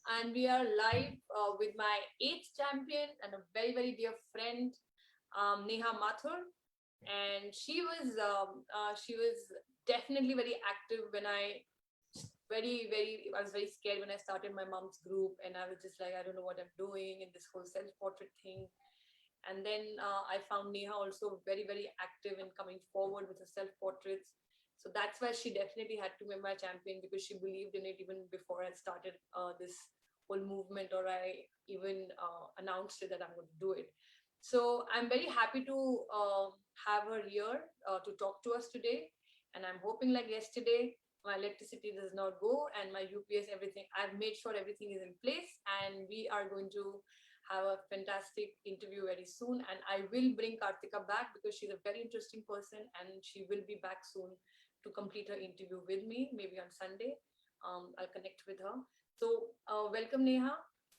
and we are live with my eighth champion and a very, very dear friend, Neha Mathur. And she was definitely very active when I was very scared when I started my mom's group, and I was just like, I don't know what I'm doing in this whole self-portrait thing. And then I found Neha also very, very active in coming forward with her self portraits. So that's why she definitely had to be my champion, because she believed in it even before I started this whole movement, or I even announced it that I'm going to do it. So I'm very happy to have her here to talk to us today. And I'm hoping, like yesterday, my electricity does not go and my UPS, everything. I've made sure everything is in place, and we are going to have a fantastic interview very soon. And I will bring Kartika back because she's a very interesting person, and she will be back soon to complete her interview with me, maybe on Sunday. I'll connect with her. So, welcome, Neha.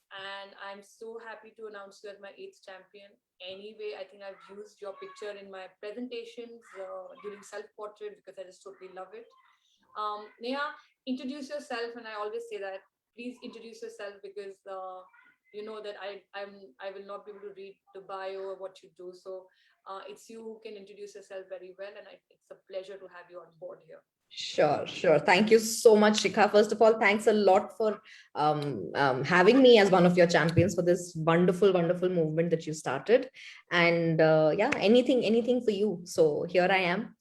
And I'm so happy to announce you as my eighth champion. Anyway, I think I've used your picture in my presentations during self portrait because I just totally love it. Neha, introduce yourself, and I always say that please introduce yourself because you know that I will not be able to read the bio or what you do. So it's you who can introduce yourself very well, and it's a pleasure to have you on board here. Sure, sure. Thank you so much, Shikha. First of all, thanks a lot for having me as one of your champions for this wonderful, wonderful movement that you started. And yeah, anything for you. So here I am.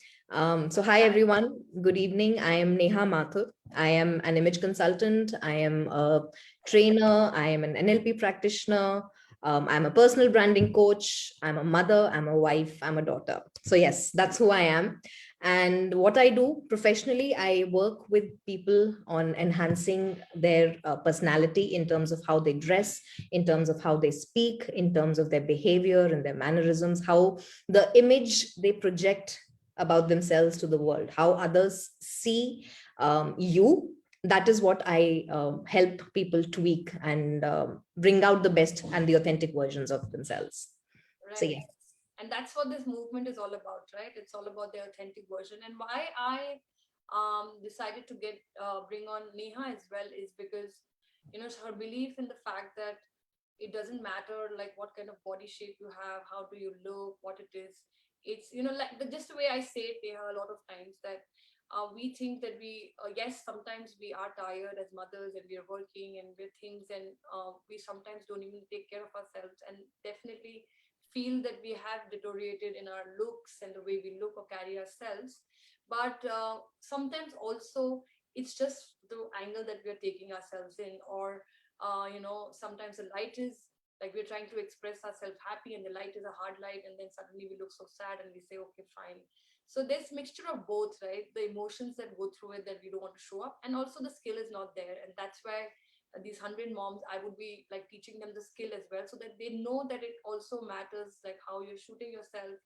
So hi everyone. Good evening. I am Neha Mathur. I am an image consultant. I am a trainer. I am an NLP practitioner. I'm a personal branding coach. I'm a mother. I'm a wife. I'm a daughter. So yes, that's who I am. And what I do professionally, I work with people on enhancing their personality in terms of how they dress, in terms of how they speak, in terms of their behavior and their mannerisms, how the image they project about themselves to the world, how others see you. That is what I help people tweak and bring out the best and the authentic versions of themselves. So, Right. yeah. And that's what this movement is all about, right? It's all about the authentic version. And why I decided to get bring on Neha as well is because her belief in the fact that it doesn't matter like what kind of body shape you have, how do you look, what it is. It's like just the way I say it, Neha, a lot of times that we think that we yes, sometimes we are tired as mothers and we are working and we're things, and we sometimes don't even take care of ourselves, and definitely feel that we have deteriorated in our looks and the way we look or carry ourselves. But sometimes also it's just the angle that we are taking ourselves in, or sometimes the light is like we're trying to express ourselves happy and the light is a hard light, and then suddenly we look so sad and we say okay, fine. So there's mixture of both, right? The emotions that go through it that we don't want to show up, and also the skill is not there. And that's why these 100 moms, I would be like teaching them the skill as well, so that they know that it also matters, like how you're shooting yourself,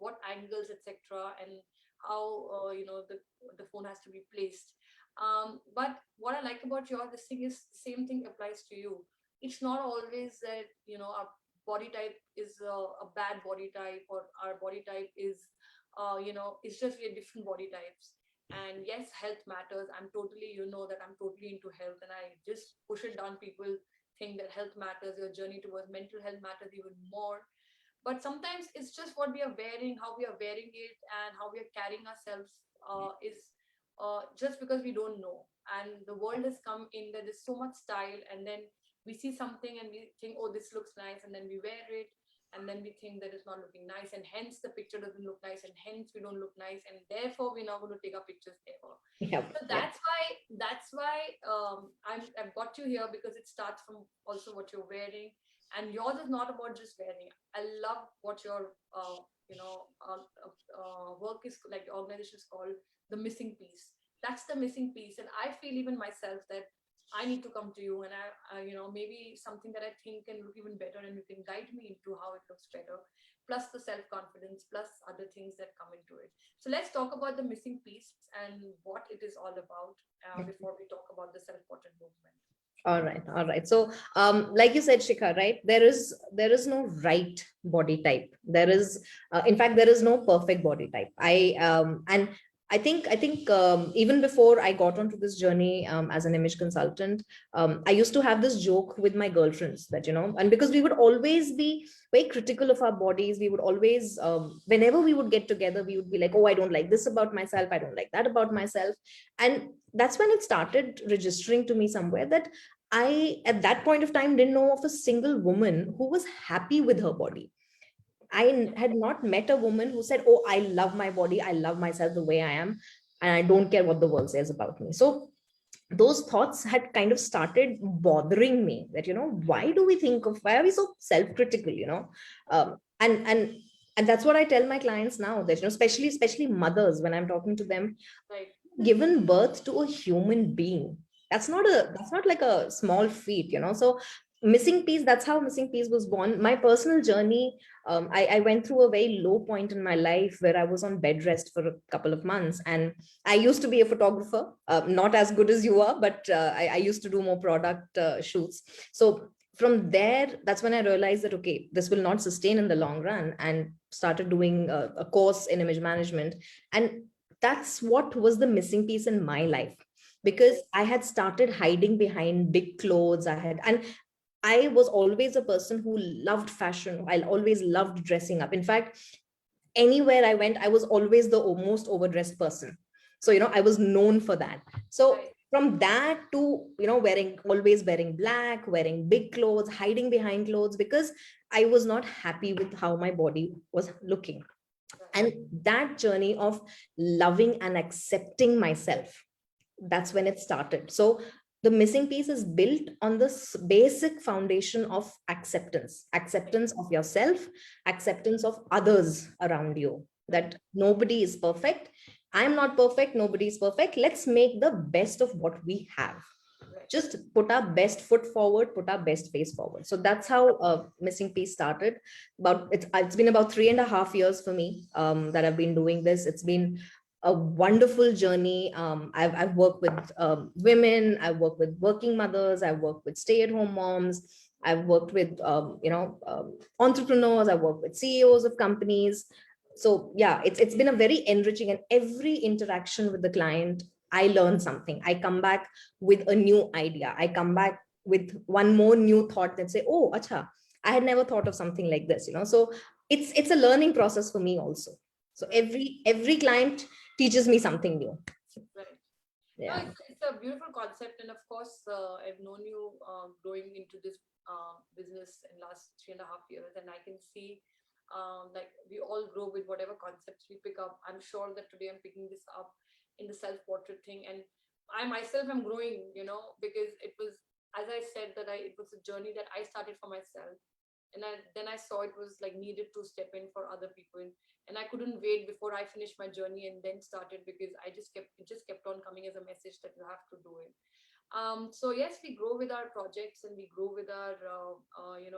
what angles, etc., and how the phone has to be placed. But what I like about your this thing is the same thing applies to you. It's not always that our body type is a bad body type, or our body type is it's just we're different body types. And yes, health matters. I'm totally, that I'm totally into health, and I just push it down. People think that health matters, your journey towards mental health matters even more. But sometimes it's just what we are wearing, how we are wearing it, and how we are carrying ourselves is just because we don't know. And the world has come in that there's so much style, and then we see something and we think, oh, this looks nice, and then we wear it, and then we think that it's not looking nice, and hence the picture doesn't look nice, and hence we don't look nice, and therefore we're not going to take our pictures ever. Yep. So Yep. that's why I've got you here, because it starts from also what you're wearing, and yours is not about just wearing. I love what your work is like. The organization is called the missing piece. That's the missing piece, and I feel even myself that I need to come to you, and maybe something that I think can look even better, and you can guide me into how it looks better, plus the self confidence, plus other things that come into it. So let's talk about the missing piece and what it is all about before we talk about the self portrait movement. All right, all right. So, like you said, Shikha, right? There is no right body type. In fact, there is no perfect body type. And I think even before I got onto this journey as an image consultant, I used to have this joke with my girlfriends that, and because we would always be very critical of our bodies, we would always, whenever we would get together, we would be like, oh, I don't like this about myself, I don't like that about myself. And that's when it started registering to me somewhere that I, at that point of time, didn't know of a single woman who was happy with her body. I had not met a woman who said, oh, I love my body, I love myself the way I am, and I don't care what the world says about me. So those thoughts had kind of started bothering me that, why do we think of, why are we so self-critical, and that's what I tell my clients now, that, especially mothers, when I'm talking to them, Right. given birth to a human being, that's not like a small feat, so missing piece, that's how missing piece was born. My personal journey, I went through a very low point in my life where I was on bed rest for a couple of months, and I used to be a photographer, not as good as you are, but I used to do more product shoots. So from there, that's when I realized that, okay, this will not sustain in the long run, and started doing a course in image management. And that's what was the missing piece in my life, Right. because I had started hiding behind big clothes. And I was always a person who loved fashion. I always loved dressing up. In fact, anywhere I went, I was always the most overdressed person. So, I was known for that. So Right. from that to, always wearing black, wearing big clothes, hiding behind clothes, because I was not happy with how my body was looking. Right. And that journey of loving and accepting myself, that's when it started. So the missing piece is built on this basic foundation of acceptance of yourself, acceptance of others around you, Right. that nobody is perfect. I'm not perfect, nobody is perfect. Let's make the best of what we have. Right. Just put our best foot forward, put our best face forward. So that's how missing piece started. About it's been about 3.5 years for me, that I've been doing this. It's been a wonderful journey. I've worked with women, I've worked with working mothers, I've worked with stay-at-home moms, I've worked with entrepreneurs, I've worked with CEOs of companies. So yeah, it's been a very enriching, and every interaction with the client, I learn something. I come back with a new idea. I come back with one more new thought that say, oh, acha, I had never thought of something like this, So it's a learning process for me also. So Right. every client teaches me something new. Right. No, Yeah. it's a beautiful concept, and of course, I've known you growing into this business in last 3.5 years, and I can see like we all grow with whatever concepts we pick up. I'm sure that today I'm picking this up in the self portrait thing, and I myself am growing, because it was, as I said, that it was a journey that I started for myself, and then I saw it was like needed to step in for other people, and I couldn't wait before I finished my journey and then started, because it just kept on coming as a message that you have to do it. So yes, we grow with our projects, and we grow with our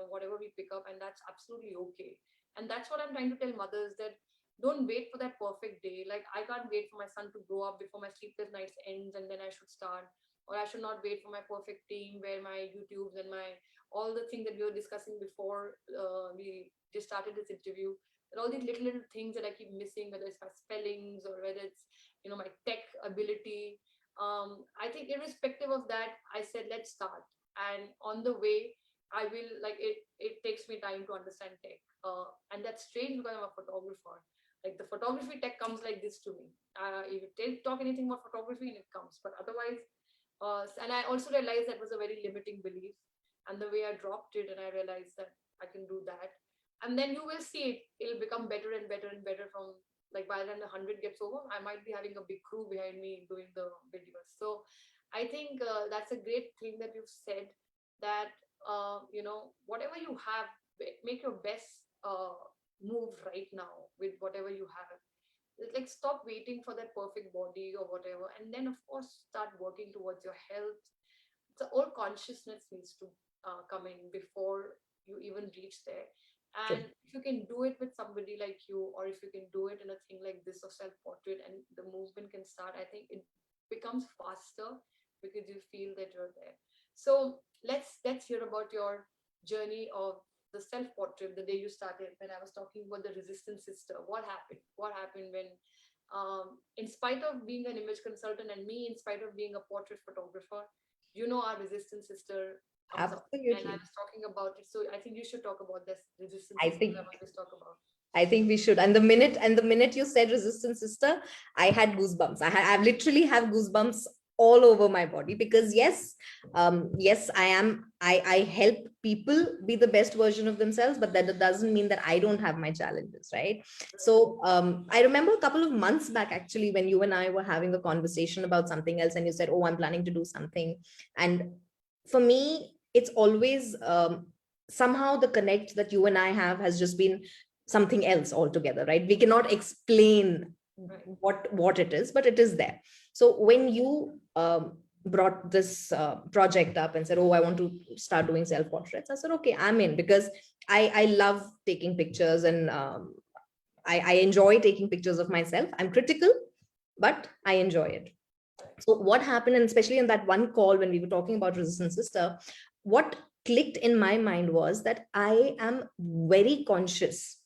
whatever we pick up, and that's absolutely okay. And that's what I'm trying to tell mothers, that don't wait for that perfect day. Like, I can't wait for my son to grow up before my sleepless nights ends, and then I should start. Or I should not wait for my perfect team, where my YouTubes and my all the things that we were discussing before we just started this interview, and all these little things that I keep missing, whether it's my spellings or whether it's my tech ability. I think irrespective of that, I said let's start, and on the way, I will, like, it takes me time to understand tech, and that's strange because I'm a photographer. Like, the photography tech comes like this to me. If you talk anything about photography, and it comes, but otherwise, and I also realized that was a very limiting belief, and the way I dropped it, and I realized that I can do that, and then you will see it'll become better and better and better. From, like, by the time the 100 gets over, I might be having a big crew behind me doing the videos. So I think that's a great thing that you've said, that whatever you have, make your best move right now with whatever you have. Like, stop waiting for that perfect body or whatever, and then of course start working towards your health. The all consciousness needs to come in before you even reach there. And True. if you can do it with somebody like you, or if you can do it in a thing like this of self portrait, and the movement can start, I think it becomes faster, because you feel that you're there. So let's hear about your journey of the self portrait, the day you started, when I was talking about the resistance sister. What happened when in spite of being an image consultant and me, in spite of being a portrait photographer, you know, our resistance sister comes up. And I Absolutely. was talking about it. So I think you should talk about this resistance I sister think I always talk about. I think we should. And the minute you said resistance sister, I had goosebumps. I literally have goosebumps all over my body because yes, I help people be the best version of themselves, but that doesn't mean that I don't have my challenges, right? So I remember a couple of months back actually when you and I were having a conversation about something else, and you said, "Oh, I'm planning to do something," and for me, it's always somehow the connect that you and I have has just been something else altogether, right? We cannot explain Right. what it is, but it is there. So when you brought this project up and said, "Oh, I want to start doing self portraits," I said, "Okay, I'm in," because I love taking pictures, and I enjoy taking pictures of myself. I'm critical, but I enjoy it. So what happened, and especially in that one call when we were talking about resistance sister, what clicked in my mind was that I am very conscious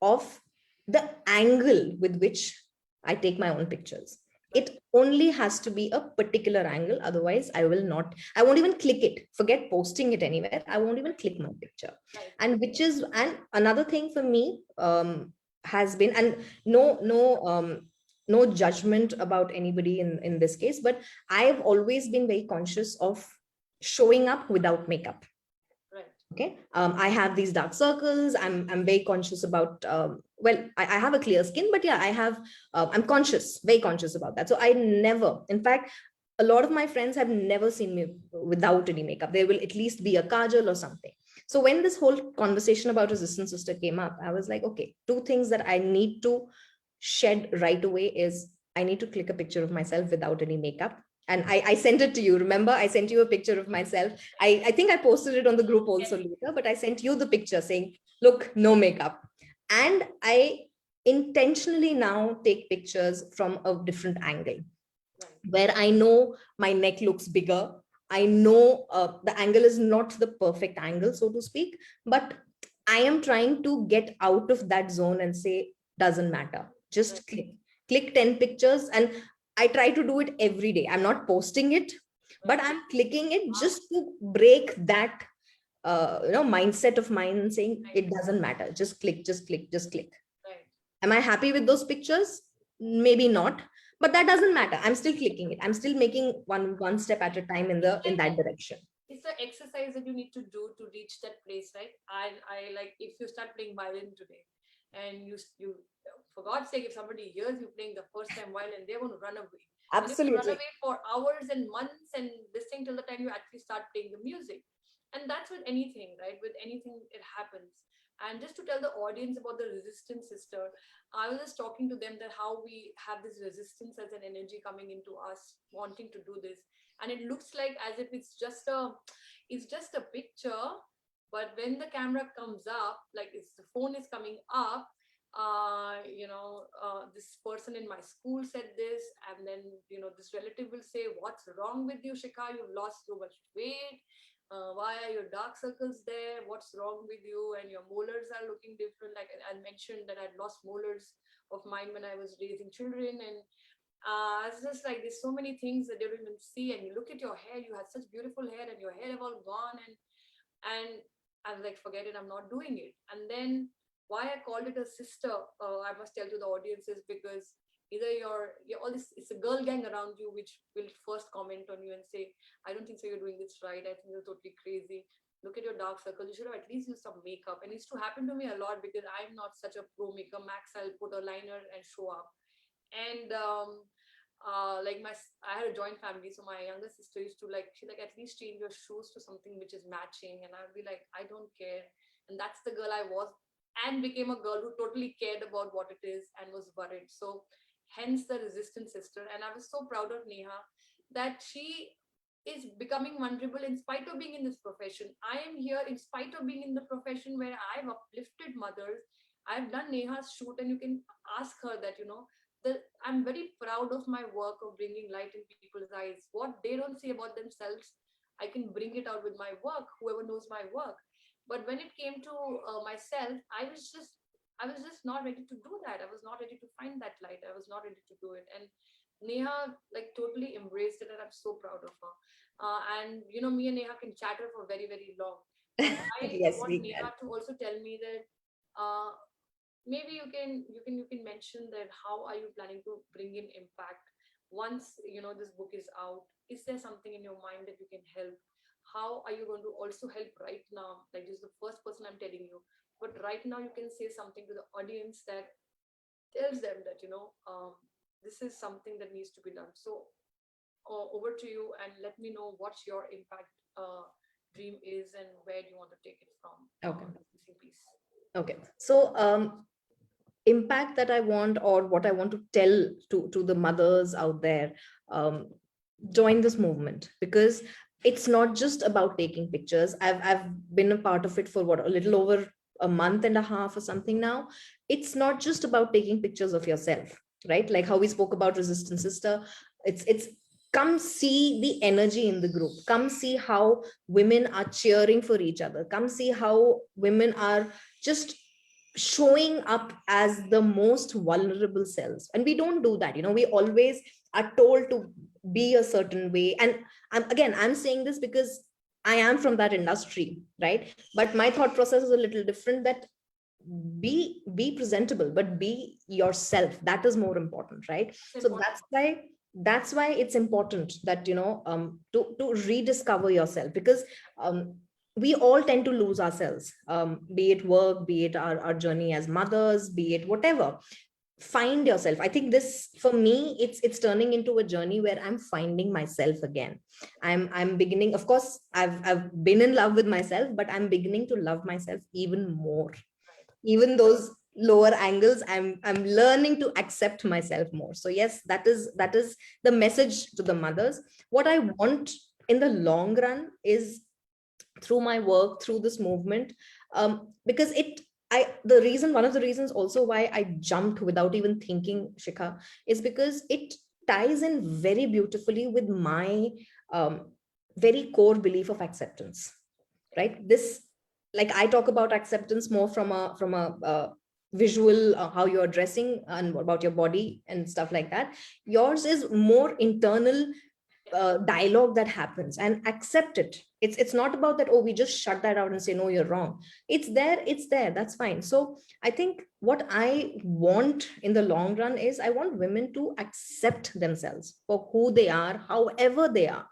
of the angle with which I take my own pictures. Right. It only has to be a particular angle. Otherwise, I won't even click it. Forget posting it anywhere. I won't even click my picture. Right. And another thing for me has been, and no judgment about anybody in this case, but I've always been very conscious of showing up without makeup. Right. Okay, I have these dark circles. I'm very conscious about well, I have a clear skin, but yeah, I'm conscious, very conscious about that. So I never, in fact, a lot of my friends have never seen me without any makeup. There will at least be a kajal or something. So when this whole conversation about resistance sister came up, I was like, okay, two things that I need to shed right away is I need to click a picture of myself without any makeup. And I sent it to you. Remember, I sent you a picture of myself. I think I posted it on the group also Yes. later, but I sent you the picture saying, look, no makeup. And I intentionally now take pictures from a different angle Right. where I know my neck looks bigger. I know the angle is not the perfect angle, so to speak, but I am trying to get out of that zone and say, doesn't matter. Right. Just click 10 pictures. And I try to do it every day. I'm not posting it, but Right. I'm clicking it Wow. just to break that mindset of mine and saying Right. it doesn't matter. Just click, just click, just click. Right. Am I happy with those pictures? Maybe not, but that doesn't matter. I'm still clicking it. I'm still making one step at a time It's in like that direction. it's the exercise that you need to do to reach that place, right? I like if you start playing violin today, and you for God's sake, if somebody hears you playing the first time violin, they're going to run away, and if you run Absolutely. away for hours and months and this thing till the time you actually start playing the music, and that's with anything, right? With anything, it happens. And just to tell the audience about the resistance sister, I was just talking to them that how we have this resistance as an energy coming into us, wanting to do this, and it looks like as if it's just a picture, but when the camera comes up, like it's the phone is coming up, this person in my school said this, and then this relative will say, what's wrong with you, Shikha, you've lost so much weight, why are your dark circles there, what's wrong with you, and your molars are looking different. Like I mentioned that I'd lost molars of mine when I was raising children, and it's just like there's so many things that they don't even see. And you look at your hair, you had such beautiful hair, and your hair have all gone. And I was like, forget it, I'm not doing it. And then why I called it a sister, I must tell to the audiences, because either you're all this, it's a girl gang around you which will first comment on you and say, I don't think so, you're doing this right. I think you're totally crazy. Look at your dark circles. You should have at least used some makeup. And it's to happen to me a lot because I'm not such a pro maker. Max, I'll put a liner and show up. And like I had a joint family, so my younger sister used to like, she like, at least change your shoes to something which is matching, and I'd be like, I don't care. And that's the girl I was, and became a girl who totally cared about what it is and was worried. So hence the resistant sister. And I was so proud of Neha that she is becoming vulnerable in spite of being in this profession. I am here in spite of being in the profession where I've uplifted mothers. I've done Neha's shoot, and you can ask her that, I'm very proud of my work of bringing light in people's eyes. What they don't see about themselves, I can bring it out with my work, whoever knows my work. But when it came to myself, I was just I was just not ready to do that. I was not ready to find that light. I was not ready to do it. And Neha like totally embraced it, and I'm so proud of her. And me and Neha can chatter for very, very long. But I Yes, want we can. Neha to also tell me that uh, maybe you can mention that how are you planning to bring in impact once this book is out. Is there something in your mind that you can help? How are you going to also help right now? Like, this is the first person I'm telling you, but right now you can say something to the audience that tells them that this is something that needs to be done. So over to you, and let me know what your impact dream is and where do you want to take it from, Okay. this missing piece. Okay. So, impact that I want, or what I want to tell to the mothers out there, um, join this movement, because it's not just about taking pictures. I've been a part of it for what, a little over a month and a half or something now. It's not just about taking pictures of yourself, right? Like how we spoke about resistance sister. It's come see the energy in the group. Come see how women are cheering for each other. Come see how women are just showing up as the most vulnerable selves. And we don't do that. We always are told to be a certain way. And I'm saying this because I am from that industry, right? But my thought process is a little different, that be presentable, but be yourself. That is more important, right? It's So important. that's why it's important that to rediscover yourself, because we all tend to lose ourselves, be it work, be it our journey as mothers, be it whatever. Find yourself. I think this, for me, it's turning into a journey where I'm finding myself again. I'm beginning, of course, I've been in love with myself, but I'm beginning to love myself even more. Right. Even those lower angles, I'm learning to accept myself more. So yes, that is the message to the mothers. What I want in the long run is, through my work, through this movement, because the reason, one of the reasons also why I jumped without even thinking, Shikha, is because it ties in very beautifully with my um, very core belief of acceptance, right? This, like, I talk about acceptance more from a visual, how you're dressing and about your body and stuff like that. Yours is more internal, Yeah. dialogue that happens, and accept it. It's not about that, oh, we just shut that out and say no, you're wrong. It's there, that's fine. So I think what I want in the long run is, I want women to accept themselves for who they are, however they are.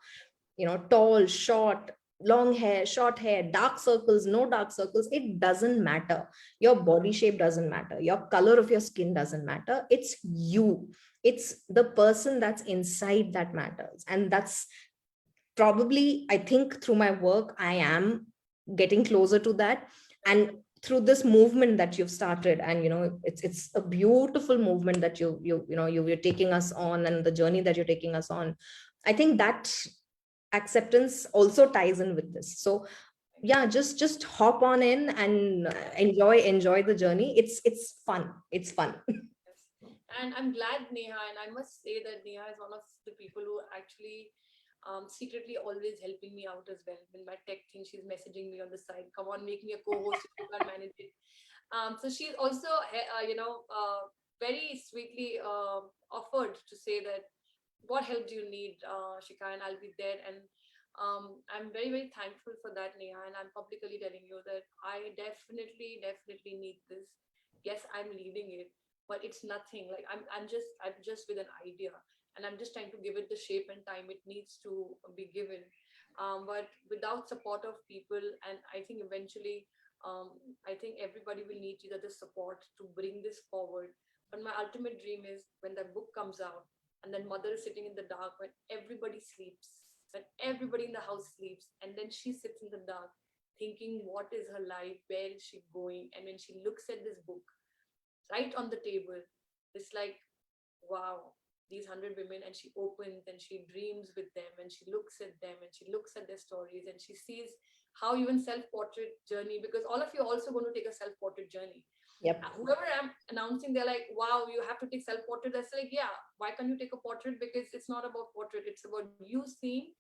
Tall, short, long hair, short hair, dark circles, no dark circles, it doesn't matter. Your body shape doesn't matter, your color of your skin doesn't matter. It's you. It's the person that's inside that matters. And that's probably, I think, through my work, I am getting closer to that. And through this movement that you've started, and it's a beautiful movement that you're taking us on, and the journey that you're taking us on, I think that acceptance also ties in with this. So yeah, just hop on in and enjoy the journey. It's fun. It's fun. Yes. And I'm glad, Neha, and I must say that Neha is one of the people who actually secretly always helping me out as well. When my tech thing, she's messaging me on the side, come on, make me a co-host if you can't manage it. So she's also, very sweetly offered to say that what help do you need, Shika, and I'll be there. And I'm very, very thankful for that, Neha. And I'm publicly telling you that I definitely, definitely need this. Yes, I'm leading it, but it's nothing. Like, I'm just with an idea, and I'm just trying to give it the shape and time it needs to be given. But without support of people, and I think eventually, I think everybody will need each other's support to bring this forward. But my ultimate dream is when the book comes out, and then mother is sitting in the dark when everybody sleeps, when everybody in the house sleeps, and then she sits in the dark thinking, what is her life, where is she going? And when she looks at this book right on the table, it's like, wow, these 100 women. And she opens and she dreams with them, and she looks at them, and she looks at their stories, and she sees how even self-portrait journey, because all of you are also going to take a self-portrait journey. Yep. Whoever I'm announcing, they're like, wow, you have to take self-portrait. That's like, yeah, why can't you take a portrait? Because it's not about portrait, it's about you seeing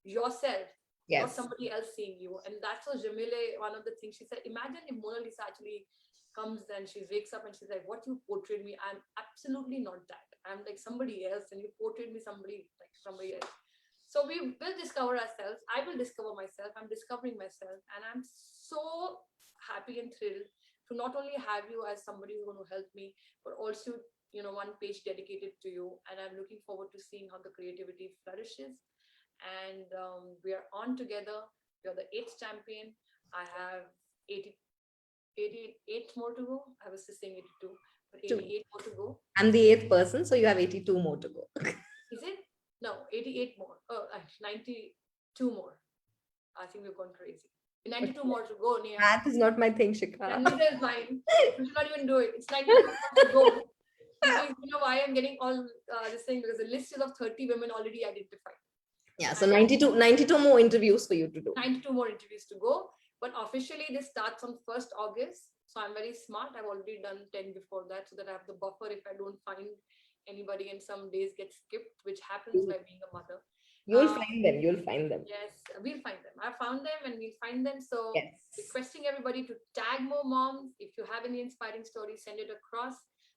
yourself, not Yes. somebody else seeing you. And that's what Jamile, one of the things she said, imagine if Mona Lisa actually comes and she wakes up and she's like, what you portrayed me, I'm absolutely not that. I'm like somebody else, and you portrayed me somebody like somebody else. So we will discover ourselves. I will discover myself. I'm discovering myself, and I'm so happy and thrilled to not only have you as somebody who's going to help me, but also, one page dedicated to you. And I'm looking forward to seeing how the creativity flourishes. And we are on together. You're the eighth champion. I have 80, 88 more to go. I was just saying 82, but Two. 88 more to go. I'm the eighth person, so you have 82 more to go. Is it? No, 88 more. Oh, actually, 92 more. I think we've gone crazy. 92 more to go, Nia. Math is not my thing, Shikha. And neither is mine. We should not even do it. It's 92 more to go. Because you know why I'm getting all this thing? Because the list is of 30 women already identified. Yeah, so 92 more interviews for you to do. 92 more interviews to go. But officially, this starts on 1st August. So I'm very smart. I've already done 10 before that, so that I have the buffer if I don't find anybody and some days get skipped, which happens by being a mother. You'll find them. You'll find them. Yes, we'll find them. I found them and we'll find them. So Yes. requesting everybody to tag more moms. If you have any inspiring stories, send it across.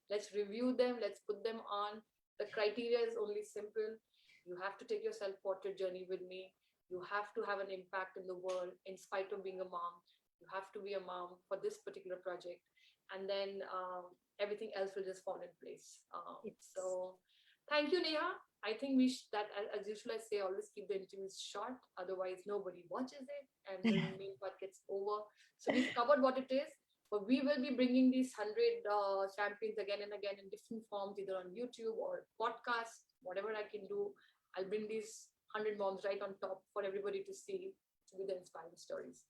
Let's review them. Let's put them on. The criteria is only simple. You have to take your self-portrait journey with me. You have to have an impact in the world in spite of being a mom. You have to be a mom for this particular project. And then everything else will just fall in place. So thank you, Neha. I think that, as usual, I say, always keep the interviews short. Otherwise, nobody watches it and the main part gets over. So we've covered what it is, but we will be bringing these 100 champions again and again in different forms, either on YouTube or podcast, whatever I can do. I'll bring these 100 moms right on top for everybody to see, to be the inspiring stories.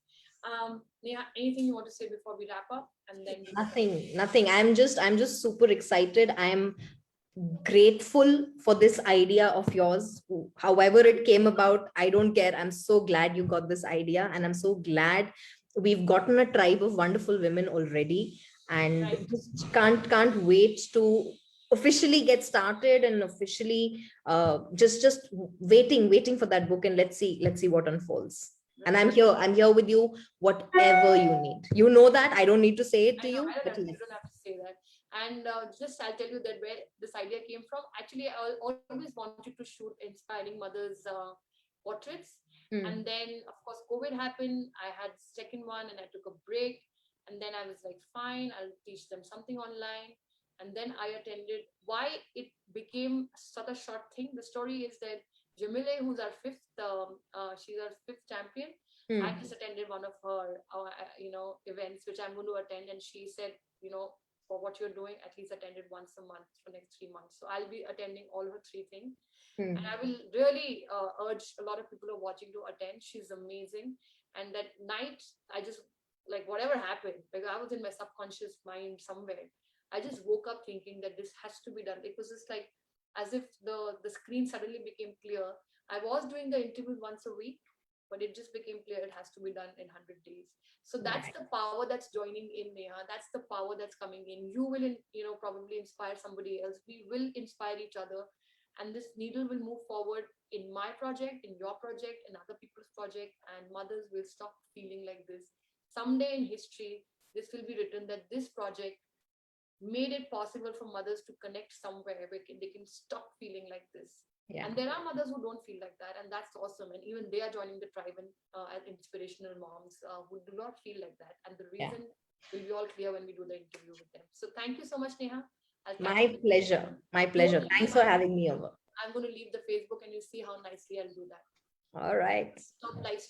Neha, anything you want to say before we wrap up? And then Nothing. I'm just super excited. I'm grateful for this idea of yours. However it came about, I don't care. I'm so glad you got this idea, and I'm so glad we've gotten a tribe of wonderful women already, and right. just can't wait to officially get started and officially just waiting for that book, and let's see what unfolds. And I'm here with you, whatever you need. You know that I don't need to say it to you, but You don't have to say that. And just I'll tell you that where this idea came from. Actually, I always wanted to shoot inspiring mothers' portraits. And then, of course, COVID happened. I had second one and I took a break. And then I was like, fine, I'll teach them something online. And then I attended. Why it became such a short thing? The story is that Jamile, who's our she's our fifth champion. I just attended one of her, events, which I'm going to attend. And she said, for what you're doing, at least attend it once a month for next 3 months. So I'll be attending all her 3 things. And I will really urge a lot of people who are watching to attend. She's amazing. And that night, I just, like, whatever happened, like I was in my subconscious mind somewhere. I just woke up thinking that this has to be done. It was just like as if the screen suddenly became clear. I was doing the interview once a week, but it just became clear it has to be done in 100 days. So that's the power that's joining in, Neha. That's the power that's coming in. You will, probably inspire somebody else. We will inspire each other. And this needle will move forward in my project, in your project, in other people's project. And mothers will stop feeling like this. Someday in history, this will be written that this project made it possible for mothers to connect somewhere where they can stop feeling like this. Yeah. And there are mothers who don't feel like that, and that's awesome. And even they are joining the tribe and as inspirational moms who do not feel like that. And the reason will be all clear when we do the interview with them. So thank you so much, Neha. My pleasure. My pleasure. Thanks for having me over. I'm going to leave the Facebook, and you see how nicely I'll do that. All right. Stop live